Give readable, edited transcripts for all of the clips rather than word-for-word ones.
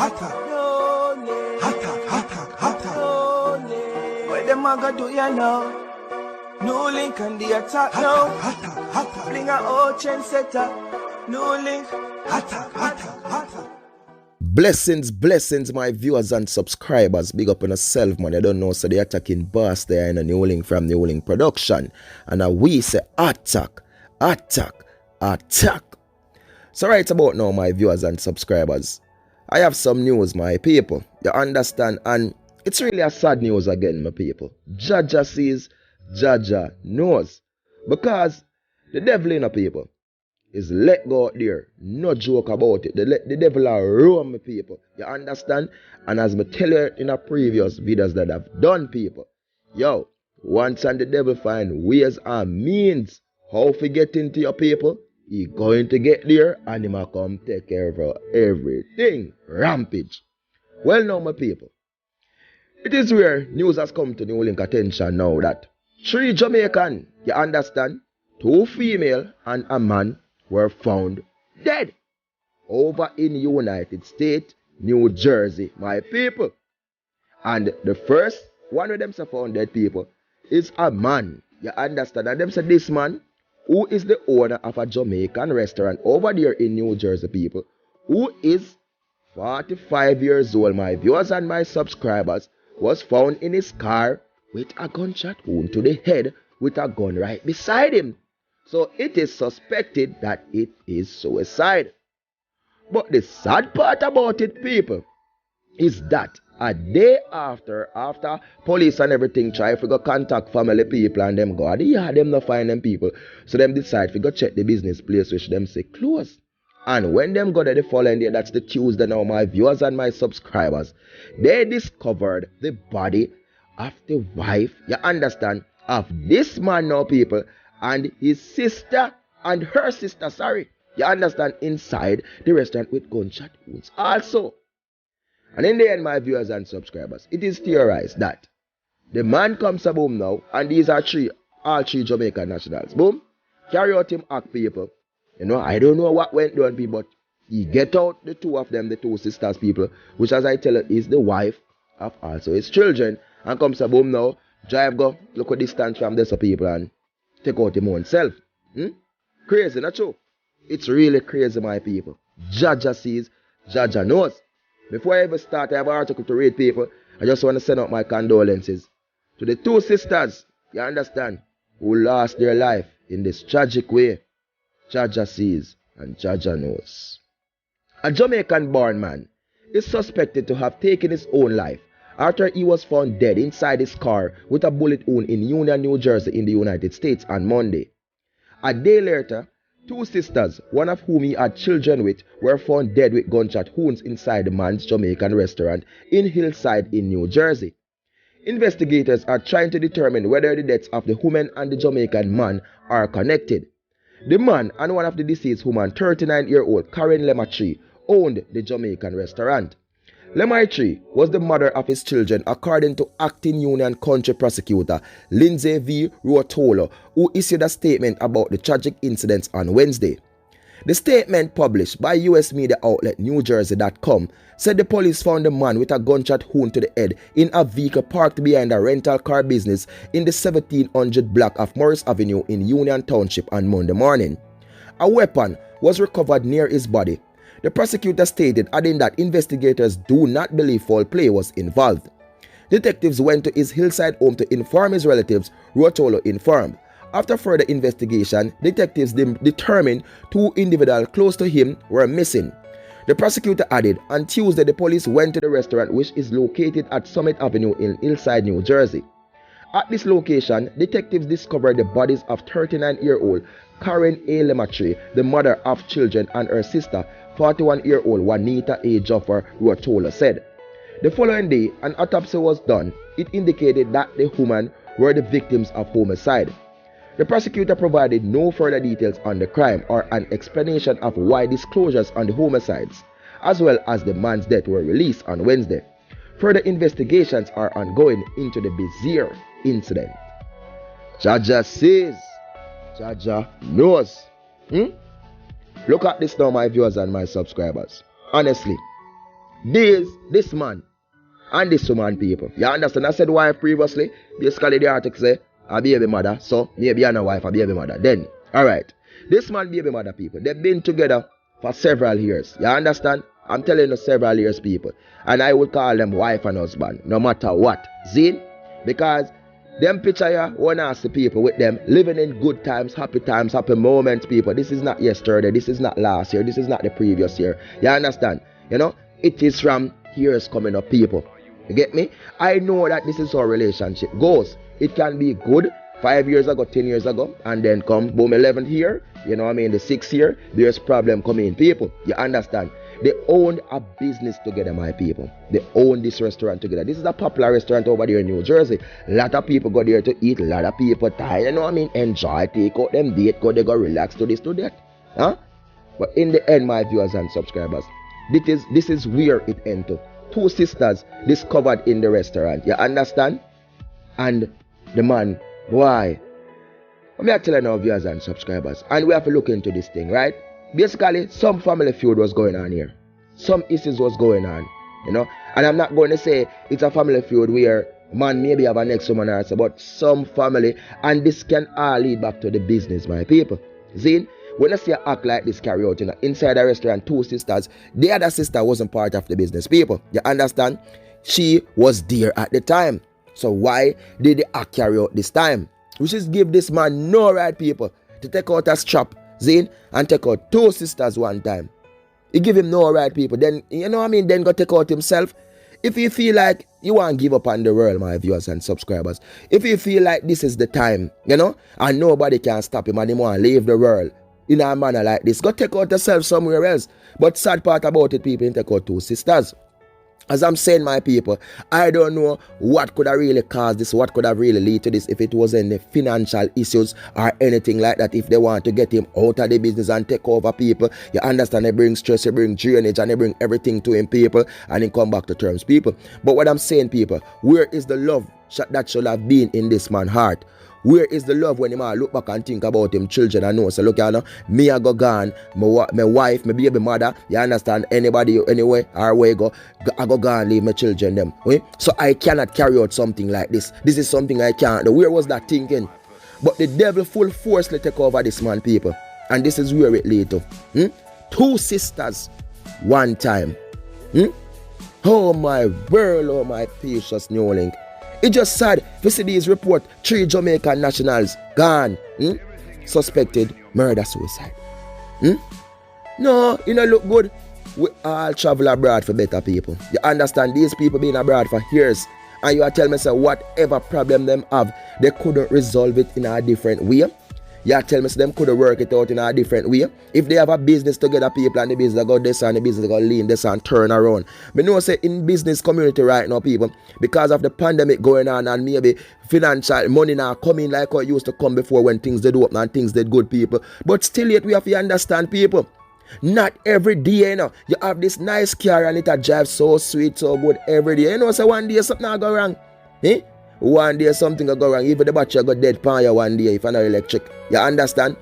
What them a go do ya now? NEWLINK and the attack now. Bring a old chain setter. NEWLINK. Blessings, my viewers and subscribers. Big up on yourself, man. You don't know, so the attacking boss there in a NEWLINK from NEWLINK production. And we say attack. So right about now, my viewers and subscribers, I have some news, my people. You understand? And it's really a sad news again, my people. Jaja sees, Jaja knows. Because the devil in a people is let go out there. No joke about it. The devil are roam, my people. You understand? And as I tell you in a previous videos that I've done, people, yo, once and the devil find ways and means how to get into your people, he going to get there and he might come take care of everything. Rampage. Well now, my people, it is where news has come to NEWLINK attention now that 3 Jamaican, you understand, 2 female and a man were found dead over in United States, New Jersey, my people. And the first one of them found dead, people, is a man. You understand? And them said this man, who is the owner of a Jamaican restaurant over there in New Jersey, people, who is 45 years old, my viewers and my subscribers, was found in his car with a gunshot wound to the head with a gun right beside him. So it is suspected that it is suicide. But the sad part about it, people, is that a day after police and everything try to go contact family people and them go, them not find them people. So them decide to go check the business place, which them say close. And when them go there the following day, that's the Tuesday now, my viewers and my subscribers, they discovered the body of the wife, you understand, of this man now, people, and his sister and her sister, you understand, inside the restaurant with gunshot wounds also. And in the end, my viewers and subscribers, it is theorized that the man comes a boom now, and these are all three Jamaican nationals. Boom, carry out him act, people. You know, I don't know what went down, people, but he get out the 2 of them, the 2 sisters, people, which, as I tell you, is the wife of also his children, and comes a boom now, drive go, look at distance from this people, and take out him own self. Crazy, not true? It's really crazy, my people. Jaja sees, Jaja knows. Before I ever start, I have an article to read, people. I just want to send out my condolences to the 2 sisters, you understand, who lost their life in this tragic way. Jaja sees and Jaja knows. A Jamaican-born man is suspected to have taken his own life after he was found dead inside his car with a bullet wound in Union, New Jersey in the United States on Monday. A day later, 2 sisters, one of whom he had children with, were found dead with gunshot wounds inside the man's Jamaican restaurant in Hillside in New Jersey. Investigators are trying to determine whether the deaths of the woman and the Jamaican man are connected. The man and one of the deceased woman, 39-year-old Karen Lematry, owned the Jamaican restaurant. Lematry was the mother of his children, according to acting Union Country Prosecutor Lindsay V. Ruotolo, who issued a statement about the tragic incidents on Wednesday. The statement, published by U.S. media outlet NewJersey.com, said the police found the man with a gunshot wound to the head in a vehicle parked behind a rental car business in the 1700 block of Morris Avenue in Union Township on Monday morning. A weapon was recovered near his body. The prosecutor stated, adding that investigators do not believe foul play was involved. Detectives went to his Hillside home to inform his relatives, Ruotolo informed. After further investigation, detectives determined 2 individuals close to him were missing. The prosecutor added, on Tuesday the police went to the restaurant, which is located at Summit Avenue in Hillside, New Jersey. At this location, detectives discovered the bodies of 39-year-old Karen A. Lematry, the mother of children, and her sister, 41-year-old Juanita A. Joffer, Ruotolo said. The following day, an autopsy was done. It indicated that the women were the victims of homicide. The prosecutor provided no further details on the crime or an explanation of why disclosures on the homicides, as well as the man's death, were released on Wednesday. Further investigations are ongoing into the bizarre incident. Jaja says, Jaja knows. Look at this now, my viewers and my subscribers. Honestly, This man and this woman, people. You understand? I said wife previously. Basically, the article say a baby mother. So maybe I'm a wife, a baby mother. Then, alright. This man, baby mother, people. They've been together for several years. You understand? I'm telling you, several years, people. And I would call them wife and husband, no matter what. See? Because them picture here, one ask the people with them living in good times, happy moments, people. This is not yesterday. This is not last year. This is not the previous year. You understand? You know? It is from years coming up, people. You get me? I know that this is how relationship goes. It can be good 5 years ago, 10 years ago, and then come boom 11th year. You know what I mean? The 6th year, there's problem coming, people. You understand? They own a business together, my people. They own this restaurant together. This is a popular restaurant over there in New Jersey. A lot of people go there to eat. A lot of people tired. You know what I mean? Enjoy, take out them date, go they go relax to this, to that. Huh? But in the end, my viewers and subscribers, this is where it ends to. 2 sisters discovered in the restaurant. You understand? And the man, why? I'm here telling our viewers and subscribers. And we have to look into this thing, right? Basically, some family feud was going on here. Some issues was going on, you know. And I'm not going to say it's a family feud where man maybe have a next woman or so, but some family, and this can all lead back to the business, my people. See, when I see an act like this carry out, you know, inside the restaurant, 2 sisters, the other sister wasn't part of the business, people. You understand? She was there at the time. So why did the act carry out this time? Which is give this man no right, people, to take out a strap, Zane, and take out 2 sisters one time. He give him no right, people. Then, you know what I mean, then go take out himself. If you feel like you want to give up on the world, my viewers and subscribers, if you feel like this is the time, you know, and nobody can stop him and he want to leave the world in a manner like this, go take out yourself somewhere else. But sad part about it, people, you take out 2 sisters. As I'm saying, my people, I don't know what could have really caused this, what could have really led to this, if it was any financial issues or anything like that. If they want to get him out of the business and take over, people, you understand, they bring stress, they bring drainage, and they bring everything to him, people, and he come back to terms, people. But what I'm saying, people, where is the love that should have been in this man's heart? Where is the love when he man look back and think about him children and know, so look, you know, me I go gone, my wife, my baby mother, you understand, anybody, anyway, or where I go gone, leave my children them. Okay? So I cannot carry out something like this. This is something I can't do. Where was that thinking? But the devil full forcefully take over this man, people. And this is where it lead to. 2 sisters, one time. Oh my world, oh my precious NEWLINK. It just sad to see these report 3 Jamaican nationals gone. Suspected murder-suicide. No, it don't look good. We all travel abroad for better people. You understand? These people been abroad for years. And you are telling me, say, whatever problem them have, they couldn't resolve it in a different way. You are telling me, say, them couldn't work it out in a different way. If they have a business together, people, and the business go this and the business go lean this and turn around. But know, say, in business community right now, people, because of the pandemic going on and maybe financial money now coming like how it used to come before when things did open and things did good, people. But still yet we have to understand, people. Not every day, you know. You have this nice car and it a drive so sweet, so good every day. You know, so one day something will go wrong. One day something will go wrong. Even the battery will go dead pan you one day if you're not electric. You understand?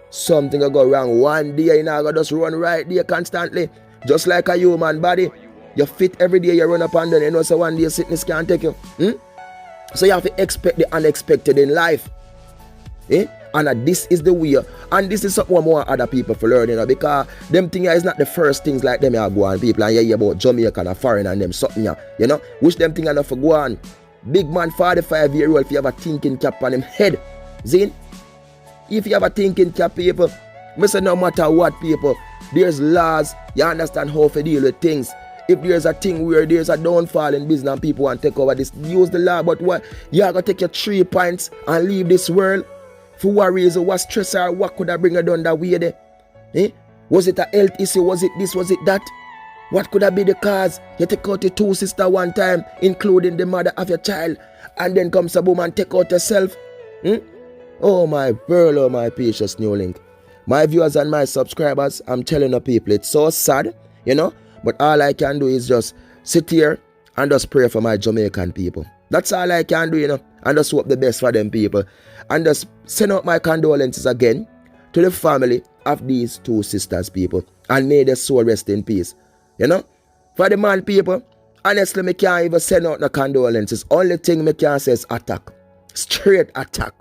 Something will go wrong. One day you know, just run right there constantly. Just like a human body. You fit every day, you run up and down. You know, so one day sickness can't take you. So you have to expect the unexpected in life. And this is the way. And this is something more other people for learning, you know, because them things is not the first things like them you go on people and you hear about Jamaica and foreign and them something, you know, which them things are not for go on. Big man, 45-year-old, if you have a thinking cap on him head, Zine, if you have a thinking cap, people, I say no matter what, people, there's laws, you understand how to deal with things. If there's a thing where there's a downfall in business and people want to take over this, use the law, but what, you are going to take your 3 points and leave this world? For what reason? What stress or what could have bring you down that way there? Was it a health issue? Was it this? Was it that? What could have been the cause? You take out your 2 sisters one time, including the mother of your child, and then comes a boom and take out yourself. Oh my world, oh my precious NEWLINK. My viewers and my subscribers, I'm telling the people, it's so sad, you know, but all I can do is just sit here and just pray for my Jamaican people. That's all I can do, you know, and just hope the best for them people. And just send out my condolences again to the family of these 2 sisters, people. And may their soul rest in peace. You know? For the man, people, honestly, me can't even send out no condolences. Only thing me can say is attack. Straight attack.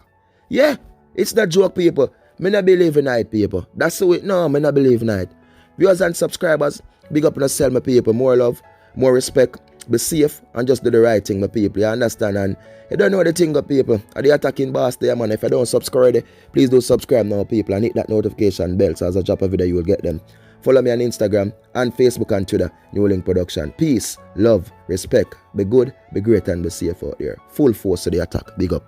Yeah, it's not joke, people. Me not believe in it, people. That's the way. No, me not believe in it. Viewers and subscribers, big up on yourself, my people. More love, more respect. Be safe and just do the right thing, my people. You understand? And you don't know the thing, people. Are the attacking boss there, man? If you don't subscribe, please do subscribe now, people, and hit that notification bell so as I drop a video, you will get them. Follow me on Instagram and Facebook and Twitter, NEWLINK Production. Peace, love, respect. Be good, be great, and be safe out there. Full force to the attack. Big up.